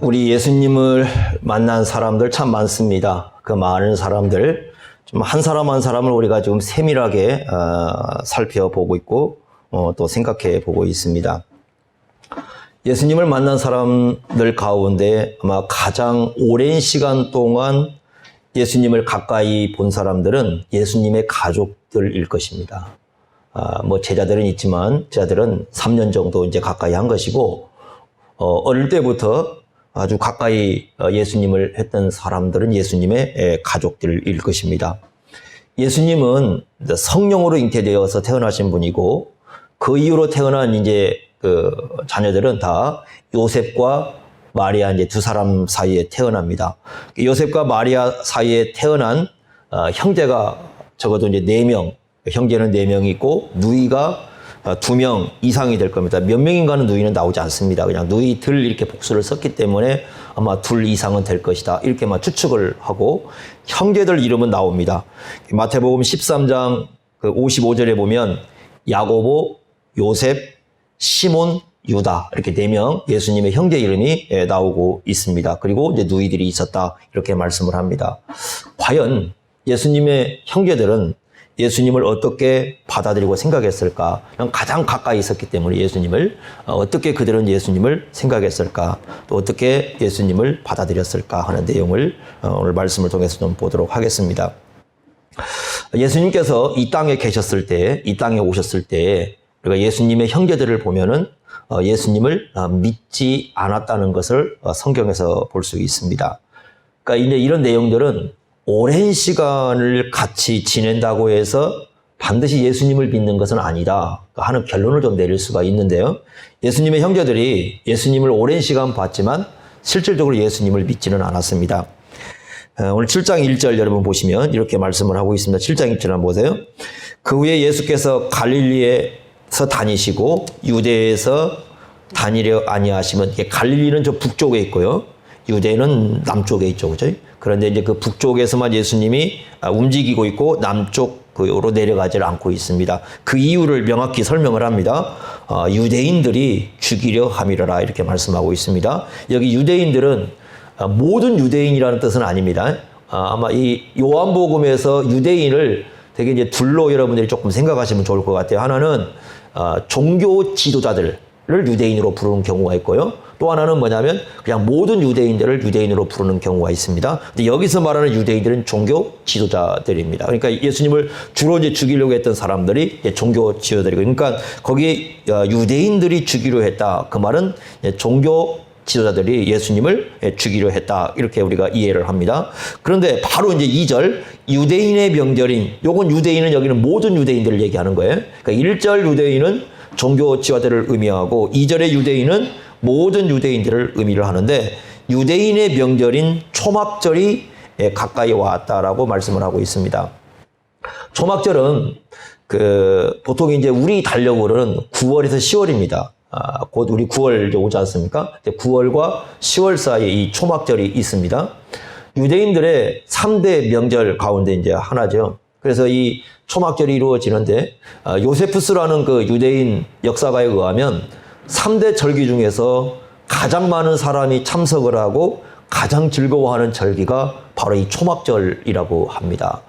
우리 예수님을 만난 사람들 참 많습니다. 그 많은 사람들, 좀 한 사람 한 사람을 우리가 좀 세밀하게 살펴보고 있고 또 생각해 보고 있습니다. 예수님을 만난 사람들 가운데 아마 가장 오랜 시간 동안 예수님을 가까이 본 사람들은 예수님의 가족들일 것입니다. 제자들은 있지만 제자들은 3년 정도 이제 가까이 한 것이고, 어릴 때부터 아주 가까이 예수님을 했던 사람들은 예수님의 가족들일 것입니다. 예수님은 성령으로 잉태되어서 태어나신 분이고, 그 이후로 태어난 이제 그 자녀들은 다 요셉과 마리아 이제 두 사람 사이에 태어납니다. 요셉과 마리아 사이에 태어난 형제가 적어도 이제 4명, 형제는 4명이 있고 누이가 2명 이상이 될 겁니다. 몇 명인가는 누이는 나오지 않습니다. 그냥 누이들 이렇게 복수를 썼기 때문에 아마 2 이상은 될 것이다. 이렇게만 추측을 하고 형제들 이름은 나옵니다. 마태복음 13장 55절에 보면 야고보, 요셉, 시몬, 유다 이렇게 4명 예수님의 형제 이름이 나오고 있습니다. 그리고 이제 누이들이 있었다 이렇게 말씀을 합니다. 과연 예수님의 형제들은 예수님을 어떻게 받아들이고 생각했을까? 가장 가까이 있었기 때문에 예수님을 어떻게 그들은 예수님을 생각했을까? 또 어떻게 예수님을 받아들였을까 하는 내용을 오늘 말씀을 통해서 좀 보도록 하겠습니다. 예수님께서 이 땅에 계셨을 때, 이 땅에 오셨을 때 우리가 예수님의 형제들을 보면은 예수님을 믿지 않았다는 것을 성경에서 볼 수 있습니다. 그러니까 이제 이런 내용들은 오랜 시간을 같이 지낸다고 해서 반드시 예수님을 믿는 것은 아니다 하는 결론을 좀 내릴 수가 있는데요. 예수님의 형제들이 예수님을 오랜 시간 봤지만 실질적으로 예수님을 믿지는 않았습니다. 오늘 7장 1절 여러분 보시면 이렇게 말씀을 하고 있습니다. 7장 1절 한번 보세요. 그 후에 예수께서 갈릴리에서 다니시고 유대에서 다니려 아니하시면, 갈릴리는 저 북쪽에 있고요. 유대는 남쪽에 있죠. 그죠? 그런데 이제 그 북쪽에서만 예수님이 움직이고 있고 남쪽으로 내려가지 않고 있습니다. 그 이유를 명확히 설명을 합니다. 유대인들이 죽이려 함이라 이렇게 말씀하고 있습니다. 여기 유대인들은 모든 유대인이라는 뜻은 아닙니다. 아마 이 요한복음에서 유대인을 되게 이제 둘로 여러분들이 조금 생각하시면 좋을 것 같아요. 하나는 종교 지도자들을 유대인으로 부르는 경우가 있고요. 또 하나는 뭐냐면 그냥 모든 유대인들을 유대인으로 부르는 경우가 있습니다. 근데 여기서 말하는 유대인들은 종교 지도자들입니다. 그러니까 예수님을 주로 이제 죽이려고 했던 사람들이 종교 지도자들이고, 그러니까 거기 유대인들이 죽이려 했다. 그 말은 종교 지도자들이 예수님을 죽이려 했다. 이렇게 우리가 이해를 합니다. 그런데 바로 이제 2절 유대인의 명절인, 요건 유대인은 여기는 모든 유대인들을 얘기하는 거예요. 그러니까 1절 유대인은 종교 지도자들을 의미하고 2절의 유대인은 모든 유대인들을 의미를 하는데, 유대인의 명절인 초막절이 가까이 왔다라고 말씀을 하고 있습니다. 초막절은 보통 이제 우리 달력으로는 9월에서 10월입니다. 곧 우리 9월 오지 않습니까? 9월과 10월 사이에 이 초막절이 있습니다. 유대인들의 3대 명절 가운데 이제 하나죠. 그래서 이 초막절이 이루어지는데, 요세푸스라는 그 유대인 역사가에 의하면 3대 절기 중에서 가장 많은 사람이 참석을 하고 가장 즐거워하는 절기가 바로 이 초막절이라고 합니다.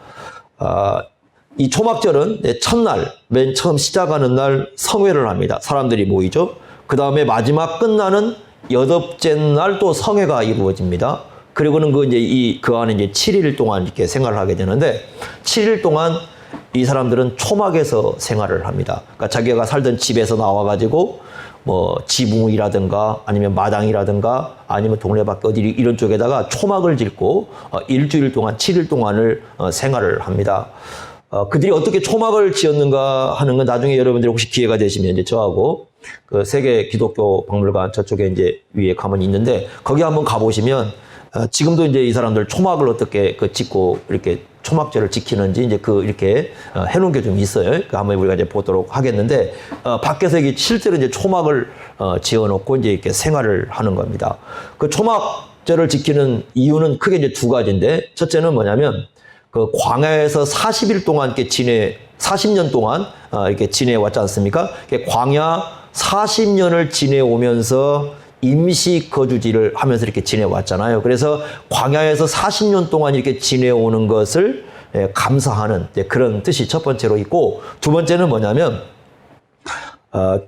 이 초막절은 첫날, 맨 처음 시작하는 날 성회를 합니다. 사람들이 모이죠. 그 다음에 마지막 끝나는 8째 날 또 성회가 이루어집니다. 그리고는 그 안에 이제 7일 동안 이렇게 생활을 하게 되는데, 7일 동안 이 사람들은 초막에서 생활을 합니다. 그러니까 자기가 살던 집에서 나와가지고 지붕이라든가 아니면 마당이라든가 아니면 동네 밖 어디 이런 쪽에다가 초막을 짓고 일주일 동안 7일 동안을 생활을 합니다. 그들이 어떻게 초막을 지었는가 하는 건 나중에 여러분들이 혹시 기회가 되시면 이제 저하고 그 세계 기독교 박물관 저쪽에 이제 위에 가면 있는데, 거기 한번 가보시면 지금도 이제 이 사람들 초막을 어떻게 짓고 이렇게 초막절을 지키는지 이제 이렇게 해놓은 게 좀 있어요. 한번 우리가 이제 보도록 하겠는데, 밖에서 이게 실제로 이제 초막을 지어놓고 이제 이렇게 생활을 하는 겁니다. 그 초막절을 지키는 이유는 크게 이제 2가지인데, 첫째는 뭐냐면 그 광야에서 40일 동안 이렇게 40년 동안 이렇게 지내왔지 않습니까? 광야 40년을 지내오면서 임시 거주지를 하면서 이렇게 지내왔잖아요. 그래서 광야에서 40년 동안 이렇게 지내오는 것을 감사하는 그런 뜻이 첫 번째로 있고, 두 번째는 뭐냐면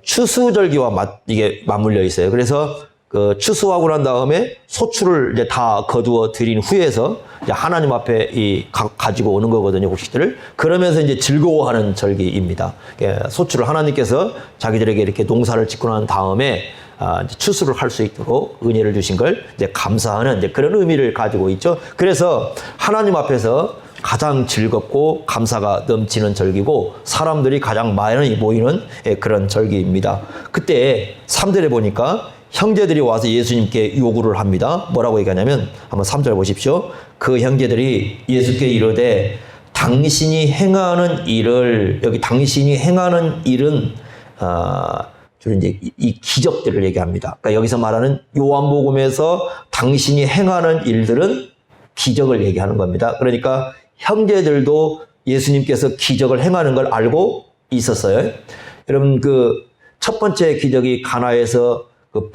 추수절기와 이게 맞물려 있어요. 그래서 그 추수하고 난 다음에 소출을 이제 다 거두어 드린 후에서 이제 하나님 앞에 가지고 오는 거거든요, 곡식들을. 그러면서 이제 즐거워하는 절기입니다. 소출을 하나님께서 자기들에게 이렇게 농사를 짓고 난 다음에 이제 추수를 할 수 있도록 은혜를 주신 걸 이제 감사하는 이제 그런 의미를 가지고 있죠. 그래서 하나님 앞에서 가장 즐겁고 감사가 넘치는 절기고, 사람들이 가장 많이 모이는 그런 절기입니다. 그때 3절에 보니까 형제들이 와서 예수님께 요구를 합니다. 뭐라고 얘기하냐면, 한번 3절 보십시오. 그 형제들이 예수께 이르되 당신이 행하는 일을, 여기 당신이 행하는 일은 주로 이제 이 기적들을 얘기합니다. 그러니까 여기서 말하는 요한복음에서 당신이 행하는 일들은 기적을 얘기하는 겁니다. 그러니까 형제들도 예수님께서 기적을 행하는 걸 알고 있었어요. 여러분, 그 첫 번째 기적이 가나에서 그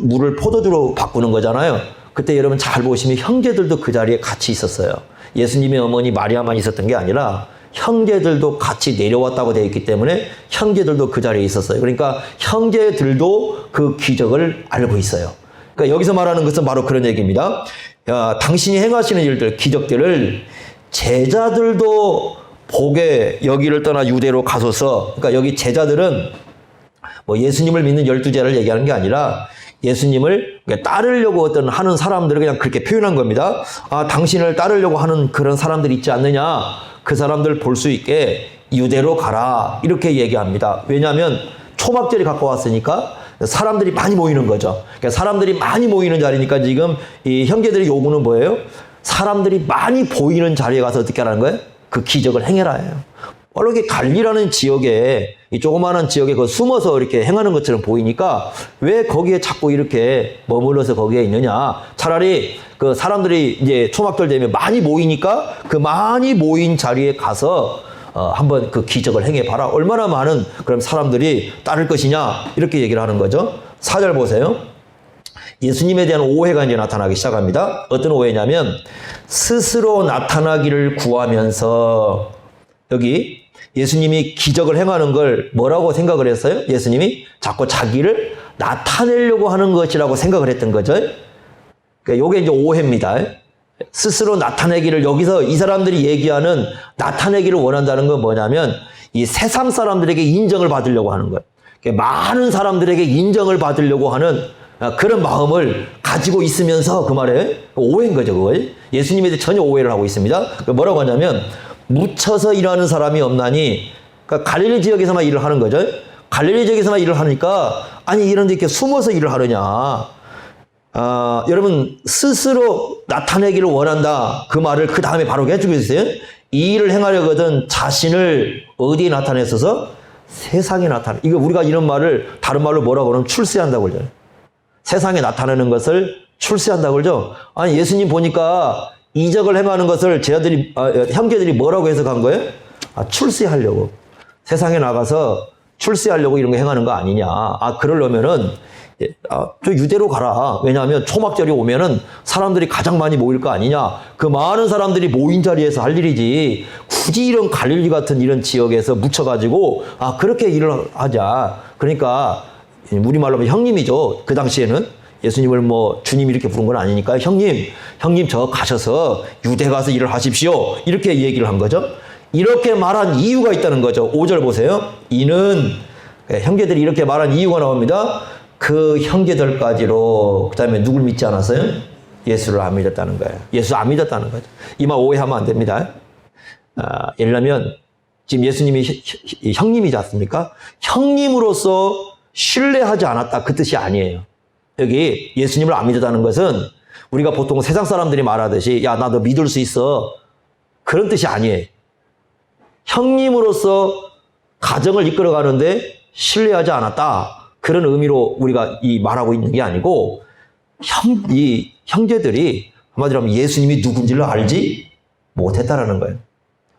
물을 포도주로 바꾸는 거잖아요. 그때 여러분 잘 보시면 형제들도 그 자리에 같이 있었어요. 예수님의 어머니 마리아만 있었던 게 아니라 형제들도 같이 내려왔다고 되어 있기 때문에 형제들도 그 자리에 있었어요. 그러니까 형제들도 그 기적을 알고 있어요. 그러니까 여기서 말하는 것은 바로 그런 얘기입니다. 당신이 행하시는 일들, 기적들을 제자들도 보게 여기를 떠나 유대로 가소서. 그러니까 여기 제자들은 뭐 예수님을 믿는 12제자를 얘기하는 게 아니라 예수님을 따르려고 하는 사람들을 그냥 그렇게 표현한 겁니다. 당신을 따르려고 하는 그런 사람들 있지 않느냐, 그 사람들 볼 수 있게 유대로 가라, 이렇게 얘기합니다. 왜냐하면 초막절이 가까웠으니까 사람들이 많이 모이는 거죠. 그러니까 사람들이 많이 모이는 자리니까 지금 이 형제들의 요구는 뭐예요? 사람들이 많이 보이는 자리에 가서 어떻게 하라는 거예요? 그 기적을 행해라예요. 바로 이렇게 갈리라는 지역에, 이 조그마한 지역에 그 숨어서 이렇게 행하는 것처럼 보이니까 왜 거기에 자꾸 이렇게 머물러서 거기에 있느냐. 차라리 그 사람들이 이제 초막절 되면 많이 모이니까 그 많이 모인 자리에 가서 한번 그 기적을 행해봐라. 얼마나 많은 그럼 사람들이 따를 것이냐. 이렇게 얘기를 하는 거죠. 4절 보세요. 예수님에 대한 오해가 이제 나타나기 시작합니다. 어떤 오해냐면, 스스로 나타나기를 구하면서, 여기 예수님이 기적을 행하는 걸 뭐라고 생각을 했어요? 예수님이 자꾸 자기를 나타내려고 하는 것이라고 생각을 했던 거죠. 그러니까 이게 이제 오해입니다. 스스로 나타내기를, 여기서 이 사람들이 얘기하는 나타내기를 원한다는 건 뭐냐면, 이 세상 사람들에게 인정을 받으려고 하는 거예요. 그러니까 많은 사람들에게 인정을 받으려고 하는 그런 마음을 가지고 있으면서, 그 말에 오해인 거죠. 그거. 예수님에 대해 전혀 오해를 하고 있습니다. 뭐라고 하냐면, 묻혀서 일하는 사람이 없나니, 그러니까 갈릴리 지역에서만 일을 하는 거죠. 갈릴리 지역에서만 일을 하니까, 아니 이런 데 이렇게 숨어서 일을 하느냐. 여러분, 스스로 나타내기를 원한다, 그 말을 그 다음에 바로 해주고 있어요. 이 일을 행하려거든 자신을 어디에 나타냈어서? 세상에 나타내. 이거 우리가 이런 말을 다른 말로 뭐라고 그러면 출세한다고 그러죠. 세상에 나타내는 것을 출세한다고 그러죠. 아니 예수님 보니까 이적을 행하는 것을 제자들이, 형제들이 뭐라고 해석한 거예요? 출세하려고. 세상에 나가서 출세하려고 이런 거 행하는 거 아니냐. 그러려면은, 저 유대로 가라. 왜냐하면 초막절이 오면은 사람들이 가장 많이 모일 거 아니냐. 그 많은 사람들이 모인 자리에서 할 일이지. 굳이 이런 갈릴리 같은 이런 지역에서 묻혀가지고, 그렇게 일을 하자. 그러니까, 우리말로 하면 형님이죠. 그 당시에는. 예수님을 뭐 주님이 이렇게 부른 건 아니니까 형님 저 가셔서 유대 가서 일을 하십시오. 이렇게 얘기를 한 거죠. 이렇게 말한 이유가 있다는 거죠. 5절 보세요. 이는, 형제들이 이렇게 말한 이유가 나옵니다. 그 형제들까지로, 그 다음에 누굴 믿지 않았어요? 예수를 안 믿었다는 거예요. 예수 안 믿었다는 거죠. 이 말 오해하면 안 됩니다. 예를 들면 지금 예수님이 형님이지 않습니까? 형님으로서 신뢰하지 않았다, 그 뜻이 아니에요. 여기 예수님을 안 믿었다는 것은 우리가 보통 세상 사람들이 말하듯이 야, 나 너 믿을 수 있어, 그런 뜻이 아니에요. 형님으로서 가정을 이끌어가는데 신뢰하지 않았다, 그런 의미로 우리가 말하고 있는 게 아니고, 이 형제들이 한마디로 하면 예수님이 누군지를 알지 못했다라는 거예요.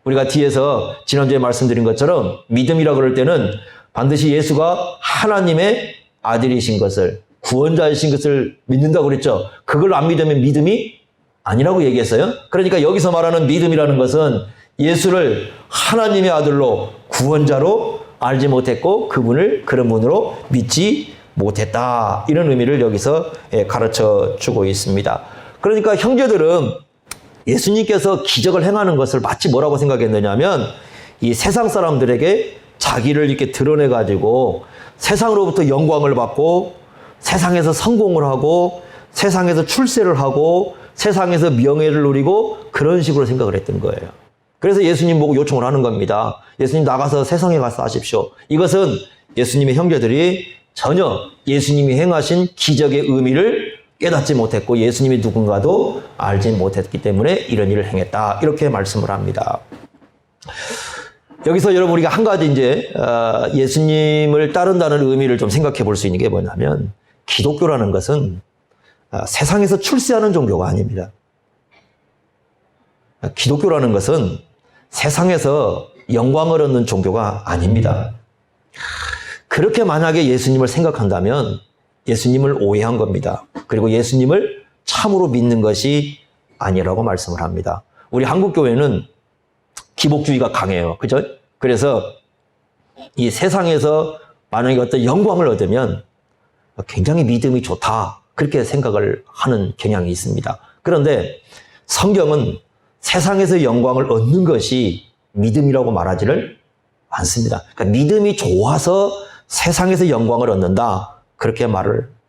우리가 뒤에서 지난주에 말씀드린 것처럼 믿음이라 그럴 때는 반드시 예수가 하나님의 아들이신 것을 구원자이신 것을 믿는다고 그랬죠. 그걸 안 믿으면 믿음이 아니라고 얘기했어요. 그러니까 여기서 말하는 믿음이라는 것은 예수를 하나님의 아들로 구원자로 알지 못했고 그분을 그런 분으로 믿지 못했다. 이런 의미를 여기서 가르쳐 주고 있습니다. 그러니까 형제들은 예수님께서 기적을 행하는 것을 마치 뭐라고 생각했느냐면 이 세상 사람들에게 자기를 이렇게 드러내 가지고 세상으로부터 영광을 받고 세상에서 성공을 하고 세상에서 출세를 하고 세상에서 명예를 누리고 그런 식으로 생각을 했던 거예요. 그래서 예수님 보고 요청을 하는 겁니다. 예수님 나가서 세상에 가서 하십시오. 이것은 예수님의 형제들이 전혀 예수님이 행하신 기적의 의미를 깨닫지 못했고 예수님이 누군가도 알지 못했기 때문에 이런 일을 행했다. 이렇게 말씀을 합니다. 여기서 여러분 우리가 한 가지 이제 예수님을 따른다는 의미를 좀 생각해 볼 수 있는 게 뭐냐면 기독교라는 것은 세상에서 출세하는 종교가 아닙니다. 기독교라는 것은 세상에서 영광을 얻는 종교가 아닙니다. 그렇게 만약에 예수님을 생각한다면 예수님을 오해한 겁니다. 그리고 예수님을 참으로 믿는 것이 아니라고 말씀을 합니다. 우리 한국교회는 기복주의가 강해요. 그죠? 그래서 이 세상에서 만약에 어떤 영광을 얻으면 굉장히 믿음이 좋다. 그렇게 생각을 하는 경향이 있습니다. 그런데 성경은 세상에서 영광을 얻는 것이 믿음이라고 말하지를 않습니다. 그러니까 믿음이 좋아서 세상에서 영광을 얻는다. 그렇게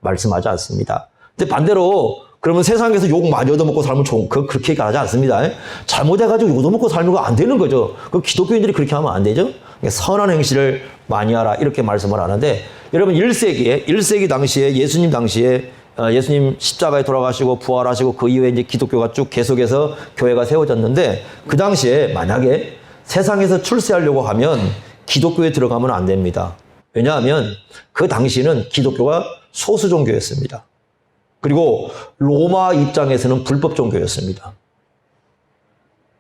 말씀하지 않습니다. 근데 반대로 그러면 세상에서 욕 많이 얻어먹고 살면 그렇게 얘기하지 않습니다. 잘못해가지고 욕 얻어먹고 살면 그거 안 되는 거죠. 그 기독교인들이 그렇게 하면 안 되죠. 선한 행실을 많이 하라 이렇게 말씀을 하는데 여러분 1세기 당시에 예수님 당시에 예수님 십자가에 돌아가시고 부활하시고 그 이후에 이제 기독교가 쭉 계속해서 교회가 세워졌는데 그 당시에 만약에 세상에서 출세하려고 하면 기독교에 들어가면 안 됩니다. 왜냐하면 그 당시는 기독교가 소수 종교였습니다. 그리고 로마 입장에서는 불법 종교였습니다.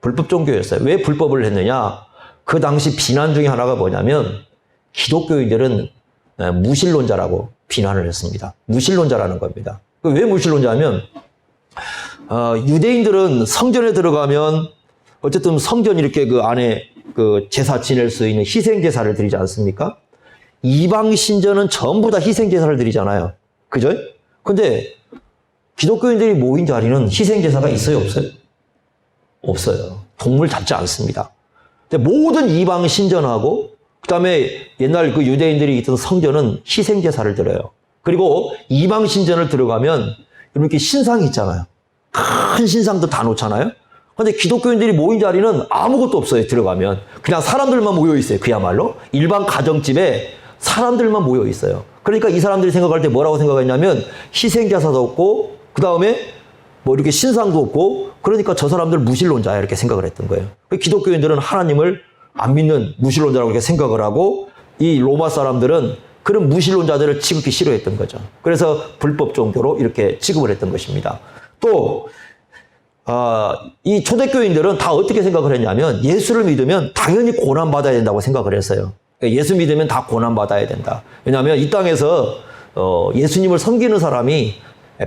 불법 종교였어요. 왜 불법을 했느냐? 그 당시 비난 중에 하나가 뭐냐면 기독교인들은 무신론자라고 비난을 했습니다. 무신론자라는 겁니다. 왜 무신론자냐면 유대인들은 성전에 들어가면 어쨌든 성전 이렇게 그 안에 그 제사 지낼 수 있는 희생 제사를 드리지 않습니까? 이방 신전은 전부 다 희생 제사를 드리잖아요. 그죠? 근데 기독교인들이 모인 자리는 희생 제사가 있어요, 없어요? 없어요. 동물 잡지 않습니다. 근데 모든 이방 신전하고 그다음에 옛날 그 유대인들이 있던 성전은 희생 제사를 드려요. 그리고 이방 신전을 들어가면 이렇게 신상이 있잖아요. 큰 신상도 다 놓잖아요. 근데 기독교인들이 모인 자리는 아무것도 없어요. 들어가면 그냥 사람들만 모여 있어요. 그야말로 일반 가정집에 사람들만 모여 있어요. 그러니까 이 사람들이 생각할 때 뭐라고 생각했냐면 희생 제사도 없고 그 다음에 뭐 이렇게 신상도 없고 그러니까 저 사람들 무신론자야 이렇게 생각을 했던 거예요. 기독교인들은 하나님을 안 믿는 무신론자라고 이렇게 생각을 하고 이 로마 사람들은 그런 무신론자들을 취급하기 싫어했던 거죠. 그래서 불법 종교로 이렇게 취급을 했던 것입니다. 또 이 초대교인들은 다 어떻게 생각을 했냐면 예수를 믿으면 당연히 고난받아야 된다고 생각을 했어요. 예수 믿으면 다 고난받아야 된다. 왜냐하면 이 땅에서 예수님을 섬기는 사람이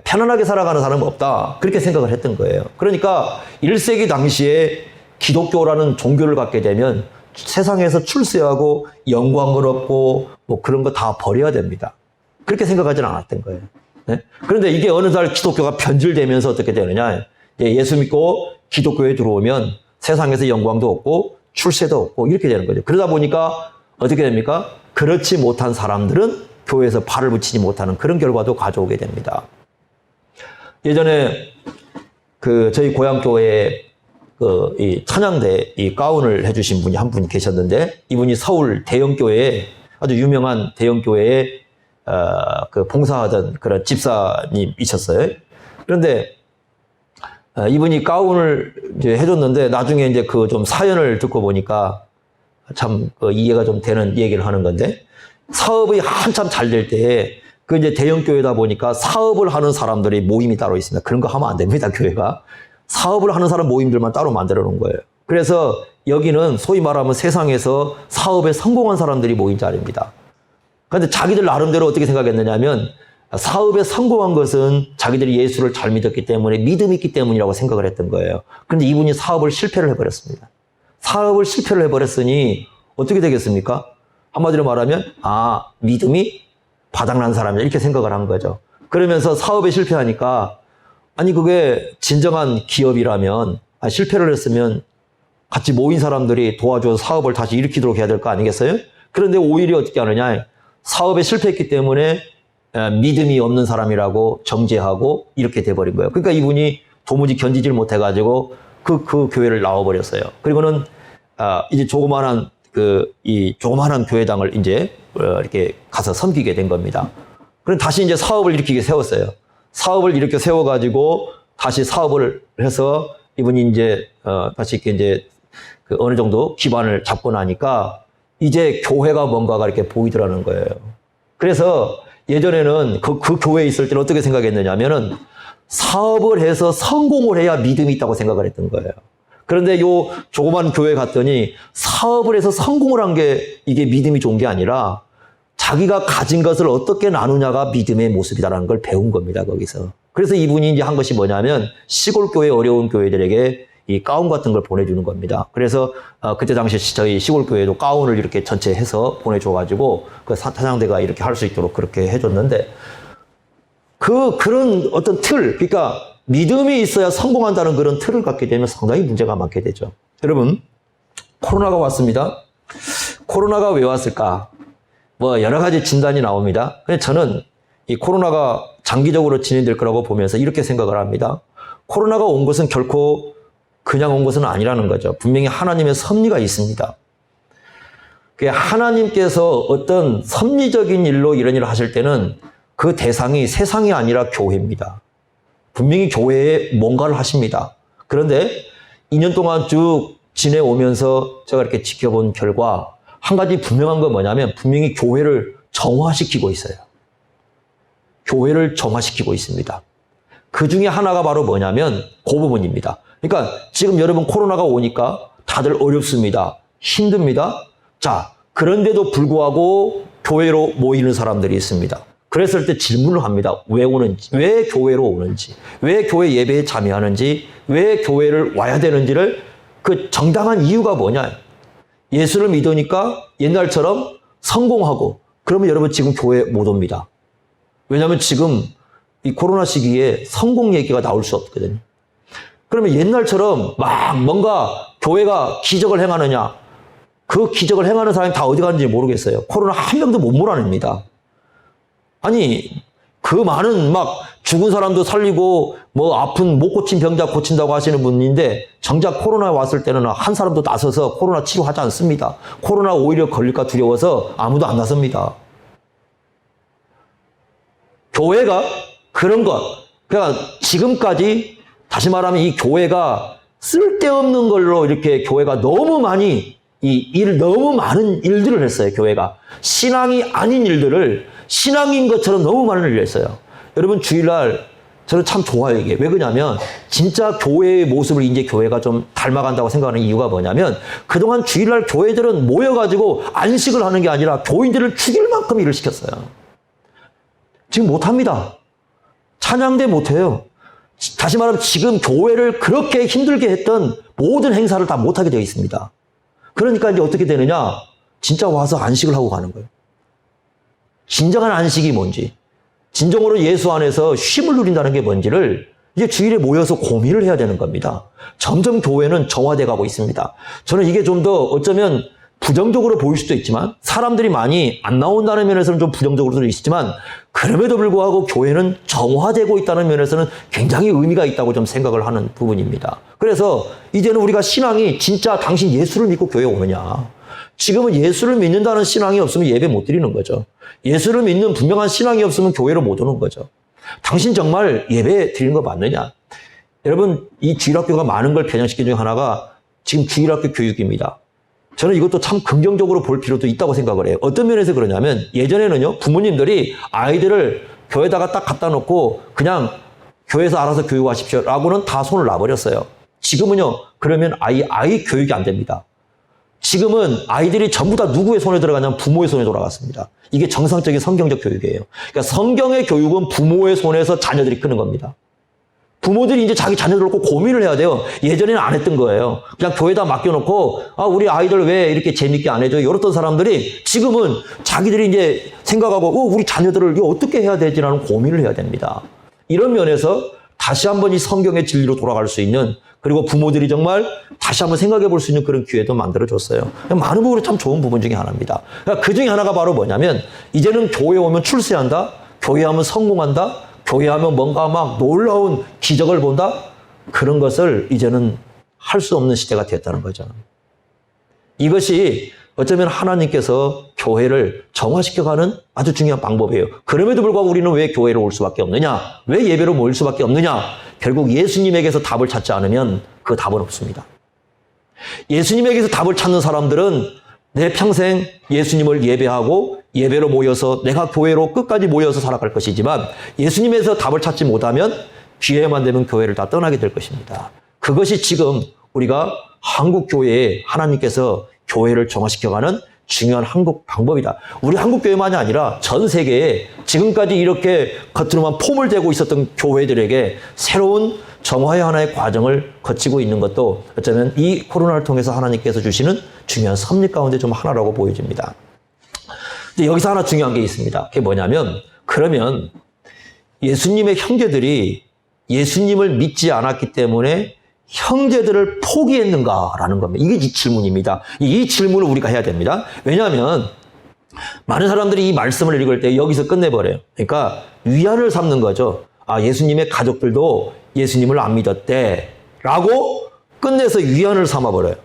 편안하게 살아가는 사람은 없다. 그렇게 생각을 했던 거예요. 그러니까 1세기 당시에 기독교라는 종교를 갖게 되면 세상에서 출세하고 영광을 얻고 뭐 그런 거 다 버려야 됩니다. 그렇게 생각하지는 않았던 거예요. 네? 그런데 이게 어느 날 기독교가 변질되면서 어떻게 되느냐. 예수 믿고 기독교에 들어오면 세상에서 영광도 없고 출세도 없고 이렇게 되는 거죠. 그러다 보니까 어떻게 됩니까? 그렇지 못한 사람들은 교회에서 발을 붙이지 못하는 그런 결과도 가져오게 됩니다. 예전에 저희 고향교회에 이 찬양대 이 가운을 해주신 분이 한 분 계셨는데 이분이 서울 대형교회에 아주 유명한 대형교회에 봉사하던 그런 집사님이셨어요. 그런데 이분이 가운을 이제 해줬는데 나중에 이제 좀 사연을 듣고 보니까 참 이해가 좀 되는 얘기를 하는 건데 사업이 한참 잘 될 때에 이제 대형교회다 보니까 사업을 하는 사람들이 모임이 따로 있습니다. 그런 거 하면 안 됩니다, 교회가. 사업을 하는 사람 모임들만 따로 만들어 놓은 거예요. 그래서 여기는 소위 말하면 세상에서 사업에 성공한 사람들이 모인 자리입니다. 그런데 자기들 나름대로 어떻게 생각했느냐면 사업에 성공한 것은 자기들이 예수를 잘 믿었기 때문에 믿음이 있기 때문이라고 생각을 했던 거예요. 그런데 이분이 사업을 실패를 해버렸습니다. 사업을 실패를 해버렸으니 어떻게 되겠습니까? 한마디로 말하면 믿음이 바닥난 사람이야 이렇게 생각을 한 거죠. 그러면서 사업에 실패하니까 아니 그게 진정한 기업이라면 실패를 했으면 같이 모인 사람들이 도와줘서 사업을 다시 일으키도록 해야 될 거 아니겠어요? 그런데 오히려 어떻게 하느냐, 사업에 실패했기 때문에 믿음이 없는 사람이라고 정죄하고 이렇게 돼버린 거예요. 그러니까 이분이 도무지 견디질 못해가지고 그 교회를 나와버렸어요. 그리고는 이제 조그마한 교회당을 이제 이렇게 가서 섬기게 된 겁니다. 그럼 다시 이제 사업을 일으키게 세웠어요. 사업을 이렇게 세워가지고 다시 사업을 해서 이분이 이제 다시 이렇게 이제 어느 정도 기반을 잡고 나니까 이제 교회가 뭔가가 이렇게 보이더라는 거예요. 그래서 예전에는 그 교회에 있을 때는 어떻게 생각했느냐면은 사업을 해서 성공을 해야 믿음이 있다고 생각을 했던 거예요. 그런데 요 조그만 교회 갔더니 사업을 해서 성공을 한 게 이게 믿음이 좋은 게 아니라 자기가 가진 것을 어떻게 나누냐가 믿음의 모습이다라는 걸 배운 겁니다, 거기서. 그래서 이분이 이제 한 것이 뭐냐면 시골 교회, 어려운 교회들에게 이 가운 같은 걸 보내주는 겁니다. 그래서 그때 당시 저희 시골 교회도 가운을 이렇게 전체 해서 보내줘가지고 그 사장대가 이렇게 할 수 있도록 그렇게 해줬는데 그런 어떤 틀, 그러니까 믿음이 있어야 성공한다는 그런 틀을 갖게 되면 상당히 문제가 많게 되죠. 여러분, 코로나가 왔습니다. 코로나가 왜 왔을까? 뭐 여러 가지 진단이 나옵니다. 근데 저는 이 코로나가 장기적으로 진행될 거라고 보면서 이렇게 생각을 합니다. 코로나가 온 것은 결코 그냥 온 것은 아니라는 거죠. 분명히 하나님의 섭리가 있습니다. 하나님께서 어떤 섭리적인 일로 이런 일을 하실 때는 그 대상이 세상이 아니라 교회입니다. 분명히 교회에 뭔가를 하십니다. 그런데 2년 동안 쭉 지내오면서 제가 이렇게 지켜본 결과 한 가지 분명한 건 뭐냐면 분명히 교회를 정화시키고 있어요. 교회를 정화시키고 있습니다. 그 중에 하나가 바로 뭐냐면 그 부분입니다. 그러니까 지금 여러분 코로나가 오니까 다들 어렵습니다. 힘듭니다. 자, 그런데도 불구하고 교회로 모이는 사람들이 있습니다. 그랬을 때 질문을 합니다. 왜 오는지, 왜 교회로 오는지, 왜 교회 예배에 참여하는지, 왜 교회를 와야 되는지를 그 정당한 이유가 뭐냐. 예수를 믿으니까 옛날처럼 성공하고 그러면 여러분 지금 교회 못 옵니다. 왜냐하면 지금 이 코로나 시기에 성공 얘기가 나올 수 없거든요. 그러면 옛날처럼 막 뭔가 교회가 기적을 행하느냐, 그 기적을 행하는 사람이 다 어디 갔는지 모르겠어요. 코로나 한 명도 못 몰아냅니다. 아니 그 많은 막 죽은 사람도 살리고 뭐 아픈 못 고친 병자 고친다고 하시는 분인데 정작 코로나 왔을 때는 한 사람도 나서서 코로나 치료하지 않습니다. 코로나 오히려 걸릴까 두려워서 아무도 안 나섭니다. 교회가 그런 것, 그러니까 지금까지 다시 말하면 이 교회가 쓸데없는 걸로 이렇게 교회가 너무 많이 너무 많은 일들을 했어요. 교회가 신앙이 아닌 일들을 신앙인 것처럼 너무 많은 일을 했어요. 여러분 주일날 저는 참 좋아요 이게. 왜 그러냐면 진짜 교회의 모습을 이제 교회가 좀 닮아간다고 생각하는 이유가 뭐냐면 그동안 주일날 교회들은 모여가지고 안식을 하는 게 아니라 교인들을 죽일 만큼 일을 시켰어요. 지금 못합니다. 찬양대 못해요. 다시 말하면 지금 교회를 그렇게 힘들게 했던 모든 행사를 다 못하게 되어 있습니다. 그러니까 이제 어떻게 되느냐? 진짜 와서 안식을 하고 가는 거예요. 진정한 안식이 뭔지, 진정으로 예수 안에서 쉼을 누린다는 게 뭔지를 이제 주일에 모여서 고민을 해야 되는 겁니다. 점점 교회는 정화돼 가고 있습니다. 저는 이게 좀 더 어쩌면 부정적으로 보일 수도 있지만 사람들이 많이 안 나온다는 면에서는 좀 부정적으로도 있지만 그럼에도 불구하고 교회는 정화되고 있다는 면에서는 굉장히 의미가 있다고 좀 생각을 하는 부분입니다. 그래서 이제는 우리가 신앙이 진짜 당신 예수를 믿고 교회에 오느냐. 지금은 예수를 믿는다는 신앙이 없으면 예배 못 드리는 거죠. 예수를 믿는 분명한 신앙이 없으면 교회로 못 오는 거죠. 당신 정말 예배 드리는 거 맞느냐? 여러분 이 주일학교가 많은 걸 변형시킨 중에 하나가 지금 주일학교 교육입니다. 저는 이것도 참 긍정적으로 볼 필요도 있다고 생각을 해요. 어떤 면에서 그러냐면 예전에는요 부모님들이 아이들을 교회에다가 딱 갖다 놓고 그냥 교회에서 알아서 교육하십시오 라고는 다 손을 놔버렸어요. 지금은요 그러면 아이 교육이 안 됩니다. 지금은 아이들이 전부 다 누구의 손에 들어가냐면 부모의 손에 돌아갔습니다. 이게 정상적인 성경적 교육이에요. 그러니까 성경의 교육은 부모의 손에서 자녀들이 크는 겁니다. 부모들이 이제 자기 자녀들 놓고 고민을 해야 돼요. 예전에는 안 했던 거예요. 그냥 교회에다 맡겨놓고, 우리 아이들 왜 이렇게 재밌게 안 해줘? 이랬던 사람들이 지금은 자기들이 이제 생각하고, 우리 자녀들을 어떻게 해야 되지라는 고민을 해야 됩니다. 이런 면에서 다시 한번 이 성경의 진리로 돌아갈 수 있는, 그리고 부모들이 정말 다시 한번 생각해 볼 수 있는 그런 기회도 만들어줬어요. 많은 부분이 참 좋은 부분 중에 하나입니다. 그러니까 그 중에 하나가 바로 뭐냐면, 이제는 교회 오면 출세한다, 교회 하면 성공한다, 교회 하면 뭔가 막 놀라운 기적을 본다? 그런 것을 이제는 할 수 없는 시대가 됐다는 거죠. 이것이 어쩌면 하나님께서 교회를 정화시켜가는 아주 중요한 방법이에요. 그럼에도 불구하고 우리는 왜 교회로 올 수밖에 없느냐? 왜 예배로 모일 수밖에 없느냐? 결국 예수님에게서 답을 찾지 않으면 그 답은 없습니다. 예수님에게서 답을 찾는 사람들은 내 평생 예수님을 예배하고 예배로 모여서 내가 교회로 끝까지 모여서 살아갈 것이지만 예수님에서 답을 찾지 못하면 기회만 되면 교회를 다 떠나게 될 것입니다. 그것이 지금 우리가 한국 교회에 하나님께서 교회를 정화시켜가는 중요한 한국 방법이다. 우리 한국 교회만이 아니라 전 세계에 지금까지 이렇게 겉으로만 폼을 대고 있었던 교회들에게 새로운 정화의 하나의 과정을 거치고 있는 것도 어쩌면 이 코로나를 통해서 하나님께서 주시는 중요한 섭리 가운데 좀 하나라고 보여집니다. 근데 여기서 하나 중요한 게 있습니다. 그게 뭐냐면, 그러면 예수님의 형제들이 예수님을 믿지 않았기 때문에 형제들을 포기했는가라는 겁니다. 이게 이 질문입니다. 이 질문을 우리가 해야 됩니다. 왜냐하면 많은 사람들이 이 말씀을 읽을 때 여기서 끝내버려요. 그러니까 위안을 삼는 거죠. 예수님의 가족들도 예수님을 안 믿었대 라고 끝내서 위안을 삼아버려요.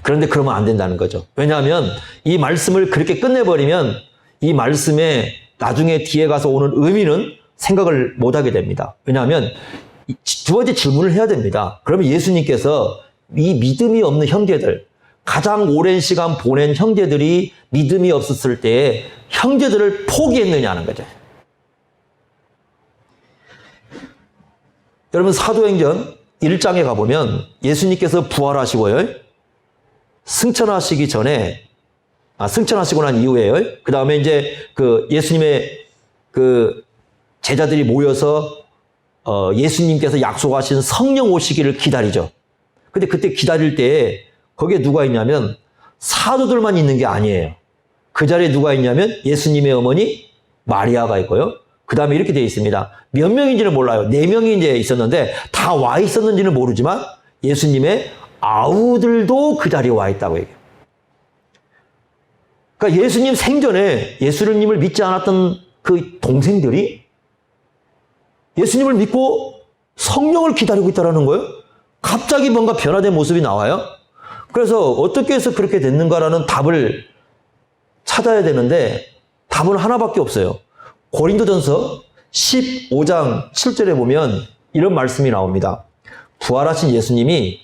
그런데 그러면 안 된다는 거죠. 왜냐하면 이 말씀을 그렇게 끝내버리면 이 말씀에 나중에 뒤에 가서 오는 의미는 생각을 못하게 됩니다. 왜냐하면 두 번째 질문을 해야 됩니다. 그러면 예수님께서 이 믿음이 없는 형제들, 가장 오랜 시간 보낸 형제들이 믿음이 없었을 때에 형제들을 포기했느냐는 거죠. 여러분, 사도행전 1장에 가보면 예수님께서 부활하시고요, 승천하시기 전에, 승천하시고 난 이후에요, 그 다음에 이제 예수님의 제자들이 모여서 예수님께서 약속하신 성령 오시기를 기다리죠. 근데 그때 기다릴 때 거기에 누가 있냐면 사도들만 있는 게 아니에요. 그 자리에 누가 있냐면 예수님의 어머니 마리아가 있고요. 그 다음에 이렇게 되어 있습니다. 몇 명인지는 몰라요. 4명이 이제 있었는데 다 와 있었는지는 모르지만 예수님의 아우들도 그 자리에 와 있다고 얘기해요. 그러니까 예수님 생전에 예수님을 믿지 않았던 그 동생들이 예수님을 믿고 성령을 기다리고 있다는 거예요. 갑자기 뭔가 변화된 모습이 나와요. 그래서 어떻게 해서 그렇게 됐는가라는 답을 찾아야 되는데 답은 하나밖에 없어요. 고린도전서 15장 7절에 보면 이런 말씀이 나옵니다. 부활하신 예수님이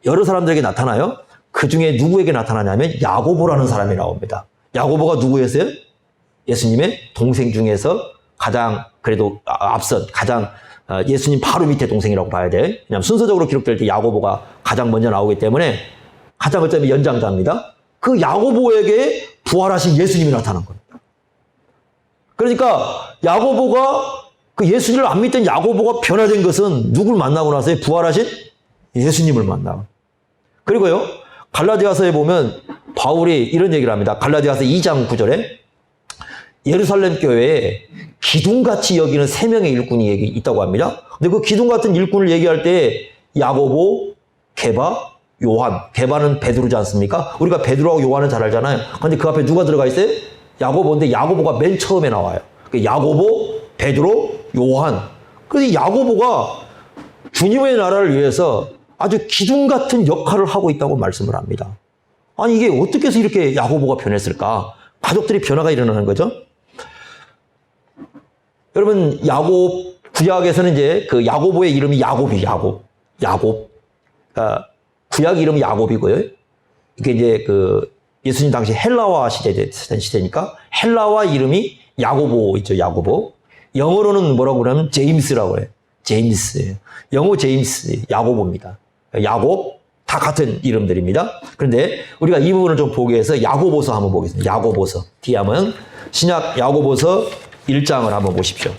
여러 사람들에게 나타나요. 그 중에 누구에게 나타나냐면 야고보라는 사람이 나옵니다. 야고보가 누구였어요? 예수님의 동생 중에서 가장 그래도 앞선 가장 예수님 바로 밑에 동생이라고 봐야 돼요. 왜냐하면 순서적으로 기록될 때 야고보가 가장 먼저 나오기 때문에 가장 어쩌면 연장자입니다. 그 야고보에게 부활하신 예수님이 나타난 겁니다. 그러니까 야고보가 그 예수님을 안 믿던 야고보가 변화된 것은 누굴 만나고 나서요? 부활하신 예수님을 만나고. 그리고요, 갈라디아서에 보면 바울이 이런 얘기를 합니다. 갈라디아서 2장 9절에 예루살렘 교회에 기둥같이 여기는 3명의 일꾼이 있다고 합니다. 근데 그 기둥 같은 일꾼을 얘기할 때 야고보, 게바, 요한. 게바는 베드로지 않습니까? 우리가 베드로하고 요한은 잘 알잖아요. 근데 그 앞에 누가 들어가 있어요? 야고보인데 야고보가 맨 처음에 나와요. 야고보, 베드로, 요한. 그런데 야고보가 주님의 나라를 위해서 아주 기둥 같은 역할을 하고 있다고 말씀을 합니다. 아니, 이게 어떻게 해서 이렇게 야고보가 변했을까? 가족들이 변화가 일어나는 거죠. 여러분, 구약에서는 이제 그 야고보의 이름이 야곱. 구약 이름이 야곱이고요. 이게 이제 예수님 당시 헬라화 시대니까 헬라화 이름이 야고보 있죠, 야고보. 영어로는 뭐라고 그러면 제임스라고 해요. 제임스. 영어 제임스, 야고보입니다. 야곱, 다 같은 이름들입니다. 그런데 우리가 이 부분을 좀 보기 위해서 야고보서 한번 보겠습니다. 야고보서. 뒤에 한번 신약 야고보서 1장을 한번 보십시오.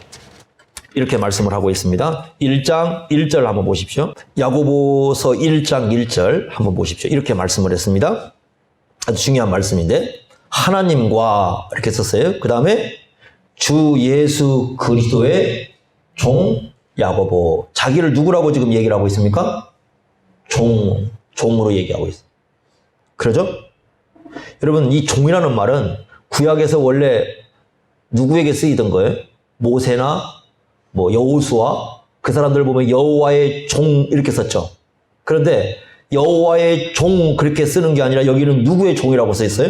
이렇게 말씀을 하고 있습니다. 1장 1절 한번 보십시오. 야고보서 1장 1절 한번 보십시오. 이렇게 말씀을 했습니다. 아주 중요한 말씀인데 하나님과 이렇게 썼어요. 그 다음에 주 예수 그리스도의 종 야고보. 자기를 누구라고 지금 얘기를 하고 있습니까? 종으로 얘기하고 있어요. 그러죠? 여러분, 이 종이라는 말은 구약에서 원래 누구에게 쓰이던 거예요? 모세나 여호수아, 그 사람들 보면 여호와의 종 이렇게 썼죠. 그런데 여호와의 종 그렇게 쓰는 게 아니라 여기는 누구의 종이라고 써 있어요?